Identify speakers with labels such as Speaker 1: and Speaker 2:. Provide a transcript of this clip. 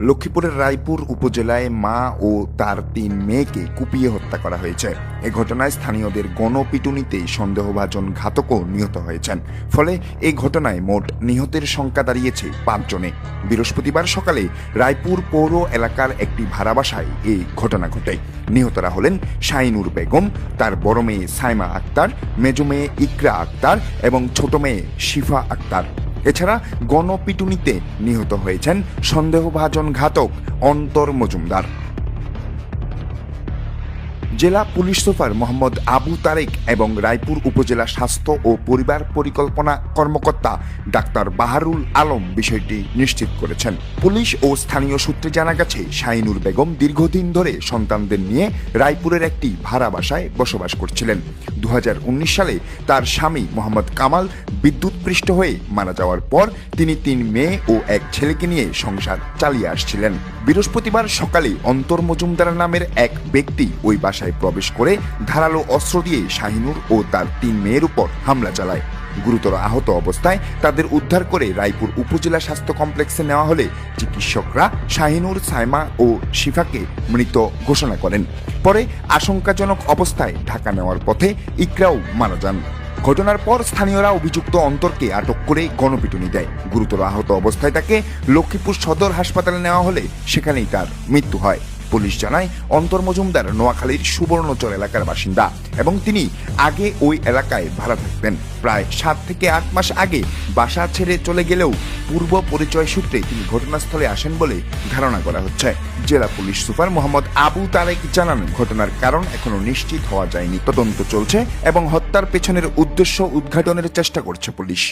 Speaker 1: লক্ষ্মীপুরের রায়পুর উপজেলায় মা ও তার ৩ মেয়েকে কুপিয়ে হত্যা করা হয়েছে। এ ঘটনায় স্থানীয়দের গণপিটুনিতে সন্দেহভাজন ঘাতকও নিহত হয়েছেন। ফলে এই ঘটনায় মোট নিহতের সংখ্যা দাঁড়িয়েছে ৫ জনে। বৃহস্পতিবার সকালে রায়পুর পৌর এলাকার একটি ভাড়া বাসায় এই ঘটনা ঘটে। নিহতরা হলেন শাহিনুর বেগম, তার বড় মেয়ে সাইমা আক্তার, মেজ মেয়ে ইকরা আক্তার এবং ছোট মেয়ে শিফা আক্তার। এছাড়া গণপিটুনিতে নিহত হয়েছেন সন্দেহভাজন ঘাতক অন্তর মজুমদার। জেলা পুলিশ সুপার মোহাম্মদ আবু তারেক এবং রায়পুর উপজেলা স্বাস্থ্য ও পরিবার পরিকল্পনা কর্মকর্তা ডাক্তার বাহারুল আলম বিষয়টি নিশ্চিত করেছেন। পুলিশ ও স্থানীয় সূত্রে জানা গেছে, শাহিনুর বেগম দীর্ঘদিন ধরে সন্তানদের নিয়ে রায়পুরের একটি ভাড়া বাসায় বসবাস করছিলেন। ২০১৯ সালে তার স্বামী মোহাম্মদ কামাল বিদ্যুৎপৃষ্ট হয়ে মারা যাওয়ার পর তিনি ৩ মেয়ে ও ১ ছেলেকে নিয়ে সংসার চালিয়ে আসছিলেন। বৃহস্পতিবার সকালে অন্তর মজুমদার নামের এক ব্যক্তি ওই বাসায় প্রবেশ করে ধারালো অস্ত্র দিয়ে শাহিনুর ও তার ৩ মেয়ের উপর হামলা চালায়। গুরুতর আহত অবস্থায় তাদের উদ্ধার করে রায়পুর উপজেলা স্বাস্থ্য কমপ্লেক্সে নেওয়া হলে চিকিৎসকরা শাহিনুর, সাইমা ও শিফাকে মৃত ঘোষণা করেন। পরে আশঙ্কাজনক অবস্থায় ঢাকা নেওয়ার পথে ইকরাও মারা যান। ঘটনার পর স্থানীয়রা অভিযুক্ত অন্তরকে আটক করে গণপিটুনি দেয়। গুরুতর আহত অবস্থায় তাকে লক্ষ্মীপুর সদর হাসপাতালে নেওয়া হলে সেখানেই তার মৃত্যু হয়। পুলিশ জানায়, অন্তর মজুমদার নোয়াখালীর সুবর্ণচর এলাকার বাসিন্দা এবং তিনি আগে ওই এলাকায় ভাড়া থাকতেন। প্রায় ৭ থেকে ৮ মাস আগে বাসা ছেড়ে চলে গেলেও পূর্ব পরিচয় সূত্রে তিনি ঘটনাস্থলে আসেন বলে ধারণা করা হচ্ছে। জেলা পুলিশ সুপার মোহাম্মদ আবু তারেক জানান, ঘটনার কারণ এখনো নিশ্চিত হওয়া যায়নি। তদন্ত চলছে এবং হত্যার পেছনের উদ্দেশ্য উদ্ঘাটনের চেষ্টা করছে পুলিশ।